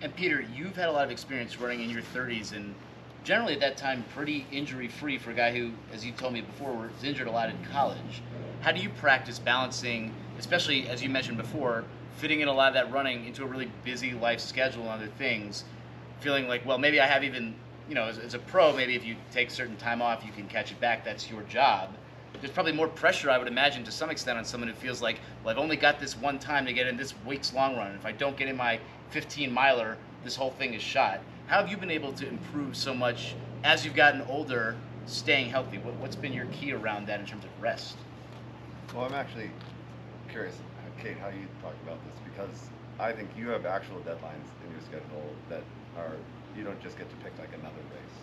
And Peter, you've had a lot of experience running in your 30s, and generally at that time pretty injury-free for a guy who, as you told me before, was injured a lot in college. How do you practice balancing, especially as you mentioned before, fitting in a lot of that running into a really busy life schedule and other things, feeling like, well, maybe I have even, as a pro, maybe if you take certain time off, you can catch it back, that's your job. There's probably more pressure, I would imagine, to some extent on someone who feels like, well, I've only got this one time to get in this week's long run. If I don't get in my 15 miler, this whole thing is shot. How have you been able to improve so much as you've gotten older, staying healthy? What's been your key around that in terms of rest? Well, I'm actually curious, Kate, how you talk about this, because I think you have actual deadlines in your schedule that are, you don't just get to pick like another race.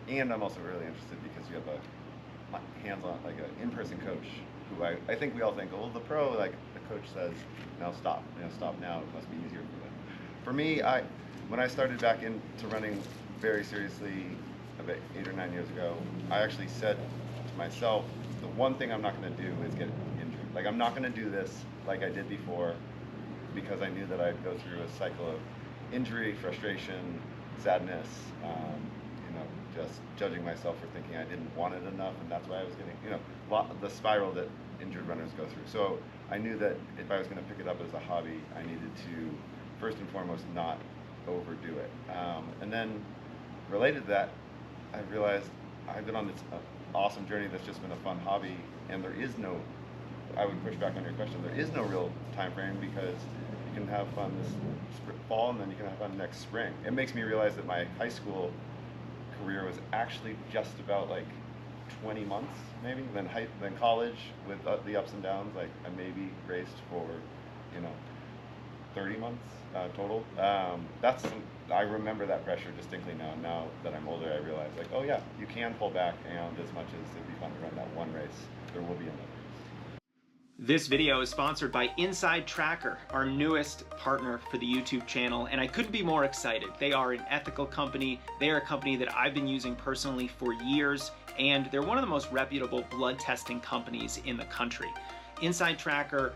And I'm also really interested because you have a hands-on, like an in-person coach who I think we all think, oh, the pro, like the coach says, now stop, stop now, it must be easier for them. For me, when I started back into running very seriously about 8 or 9 years ago, I actually said to myself, the one thing I'm not going to do is get injured. Like, I'm not going to do this like I did before, because I knew that I'd go through a cycle of injury, frustration, sadness, just judging myself for thinking I didn't want it enough, and that's why I was getting, the spiral that injured runners go through. So I knew that if I was going to pick it up as a hobby, I needed to, first and foremost, not overdo it. And then related to that, I realized I've been on this awesome journey that's just been a fun hobby, and there is no, I would push back on your question, there is no real time frame, because you can have fun this fall and then you can have fun next spring. It makes me realize that my high school career was actually just about like 20 months maybe, then college with the ups and downs, like I maybe raced for 30 months total. I remember that pressure distinctly now. Now that I'm older, I realize, like, oh yeah, you can pull back, and as much as it'd be fun to run that one race, there will be another. This video is sponsored by Inside Tracker, our newest partner for the YouTube channel, and I couldn't be more excited. They are an ethical company. They are a company that I've been using personally for years, and they're one of the most reputable blood testing companies in the country. Inside Tracker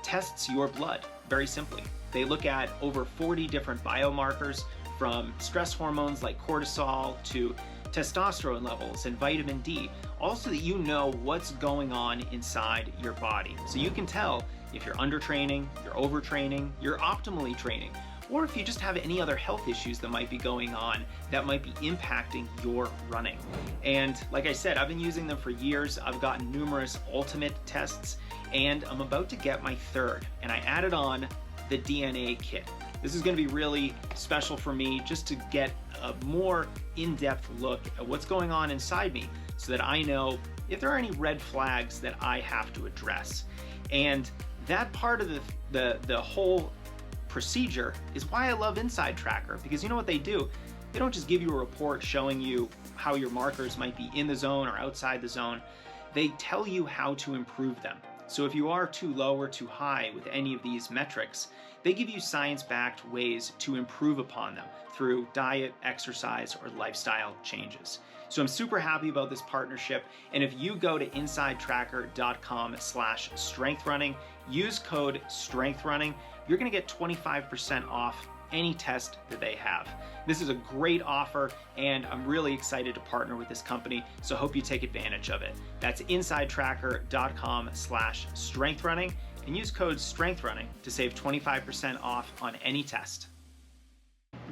tests your blood very simply. They look at over 40 different biomarkers, from stress hormones like cortisol to testosterone levels and vitamin D, also that you know what's going on inside your body. So you can tell if you're undertraining, you're overtraining, you're optimally training, or if you just have any other health issues that might be going on that might be impacting your running. And like I said, I've been using them for years. I've gotten numerous ultimate tests, and I'm about to get my third, and I added on the DNA kit. This is going to be really special for me, just to get a more in-depth look at what's going on inside me, so that I know if there are any red flags that I have to address. And that part of the whole procedure is why I love Inside Tracker, because you know what they do? They don't just give you a report showing you how your markers might be in the zone or outside the zone. They tell you how to improve them. So if you are too low or too high with any of these metrics, they give you science-backed ways to improve upon them through diet, exercise, or lifestyle changes. So I'm super happy about this partnership, and if you go to insidetracker.com/strengthrunning, use code STRENGTHRUNNING, you're gonna get 25% off any test that they have. This is a great offer, and I'm really excited to partner with this company, so hope you take advantage of it. That's insidetracker.com/strengthrunning, and use code STRENGTHRUNNING to save 25% off on any test.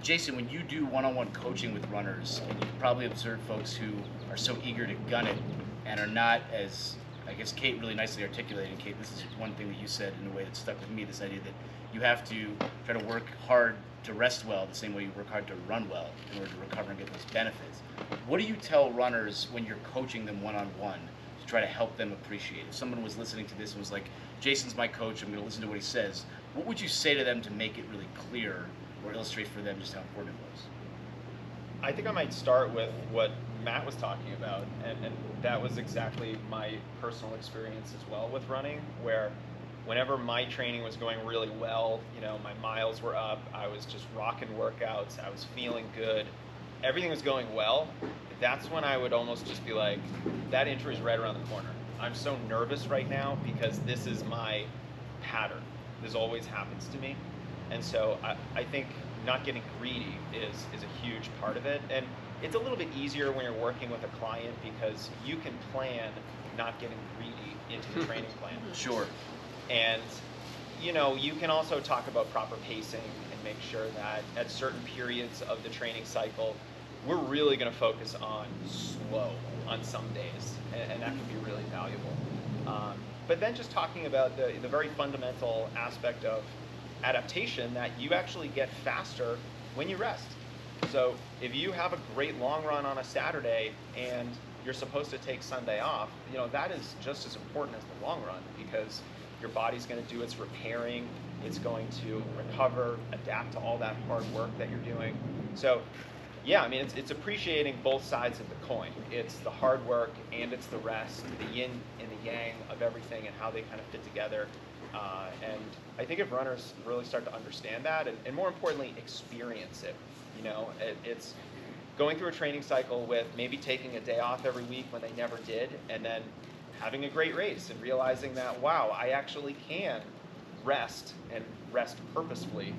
Jason, when you do one-on-one coaching with runners, and you've probably observed folks who are so eager to gun it and are not, as I guess Kate really nicely articulated. Kate, this is one thing that you said in a way that stuck with me, this idea that you have to try to work hard to rest well the same way you work hard to run well in order to recover and get those benefits. What do you tell runners when you're coaching them one-on-one to try to help them appreciate it? If someone was listening to this and was like, Jason's my coach, I'm going to listen to what he says, what would you say to them to make it really clear or illustrate for them just how important it was? I think I might start with what Matt was talking about, and that was exactly my personal experience as well with running, where whenever my training was going really well, my miles were up, I was just rocking workouts, I was feeling good, everything was going well, that's when I would almost just be like, that injury is right around the corner. I'm so nervous right now because this is my pattern. This always happens to me. And so I think not getting greedy is a huge part of it. And it's a little bit easier when you're working with a client because you can plan not getting greedy into the training plan. Sure. And you can also talk about proper pacing and make sure that at certain periods of the training cycle, we're really going to focus on slow on some days, and that can be really valuable. But then just talking about the very fundamental aspect of adaptation, that you actually get faster when you rest. So if you have a great long run on a Saturday and you're supposed to take Sunday off, that is just as important as the long run, because your body's going to do its repairing, it's going to recover, adapt to all that hard work that you're doing. So yeah, I mean, it's appreciating both sides of the coin. It's the hard work and it's the rest, the yin and the yang of everything and how they kind of fit together. And I think if runners really start to understand that, and more importantly, experience it, it's going through a training cycle with maybe taking a day off every week when they never did, and then having a great race and realizing that, wow, I actually can rest and rest purposefully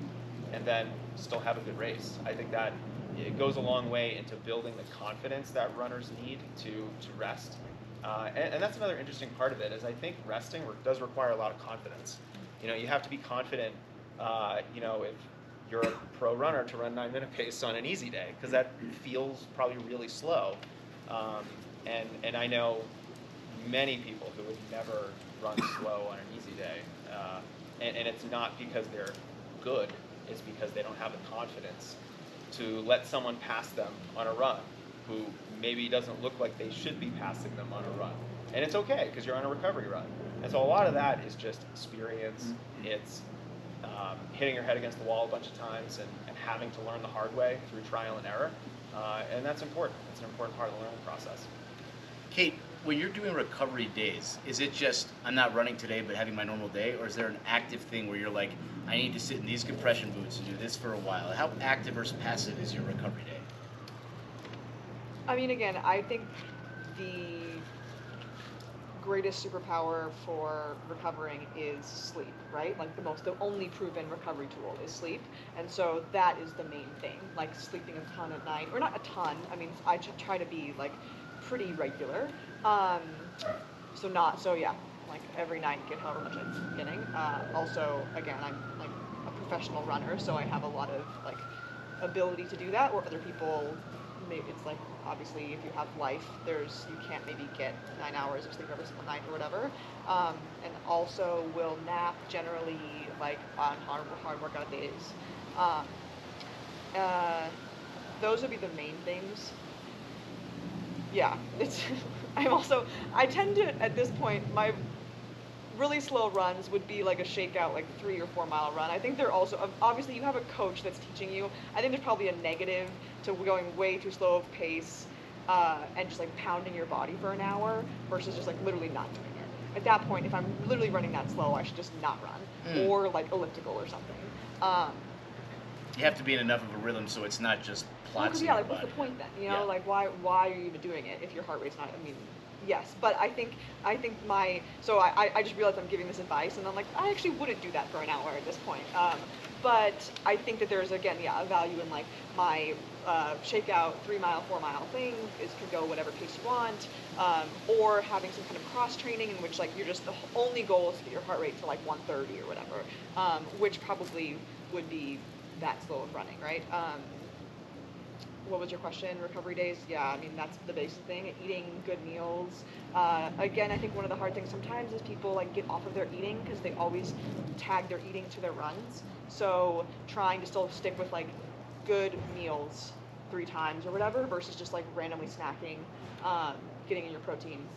and then still have a good race. I think that it goes a long way into building the confidence that runners need to rest. And that's another interesting part of it, is I think resting does require a lot of confidence. You have to be confident, if you're a pro runner, to run 9-minute pace on an easy day, because that feels probably really slow. And I know many people who would never run slow on an easy day. And it's not because they're good, it's because they don't have the confidence to let someone pass them on a run who maybe doesn't look like they should be passing them on a run. And it's okay, because you're on a recovery run. And so a lot of that is just experience. It's hitting your head against the wall a bunch of times and having to learn the hard way through trial and error. And that's important. It's an important part of the learning process. Kate, when you're doing recovery days, is it just, I'm not running today but having my normal day, or is there an active thing where you're like, I need to sit in these compression boots and do this for a while? How active versus passive is your recovery day? I mean, again, I think the greatest superpower for recovering is sleep, right? Like the only proven recovery tool is sleep. And so that is the main thing, like sleeping a ton at night, or not a ton. I mean, I try to be like pretty regular. So yeah, like every night, get however much I'm getting. Also, again, I'm like a professional runner, so I have a lot of like ability to do that, where other people, maybe it's like, obviously if you have life, you can't maybe get 9 hours of sleep every single night or whatever. And also will nap generally like on hard workout days. Those would be the main things. Yeah, I tend to, at this point, my really slow runs would be like a shakeout, like 3 or 4 mile run. I think they're also, obviously you have a coach that's teaching you. I think there's probably a negative to going way too slow of pace and just like pounding your body for an hour versus just like literally not doing it. At that point, if I'm literally running that slow, I should just not run, or like elliptical or something. You have to be in enough of a rhythm so it's not just plots. Yeah, like what's the point then? Like why are you even doing it if your heart rate's not? I mean, yes, but I think I just realized I'm giving this advice, and I'm like, I actually wouldn't do that for an hour at this point. But I think that there's, again, a value in like my shakeout 3 mile, 4 mile thing could go whatever pace you want, or having some kind of cross training in which like the only goal is to get your heart rate to like 130 or whatever, which probably would be that slow of running, right? What was your question? Recovery days? Yeah, I mean, that's the basic thing. Eating good meals. Again, I think one of the hard things sometimes is people like get off of their eating because they always tag their eating to their runs. So trying to still stick with like good meals 3 times or whatever versus just like randomly snacking, getting in your protein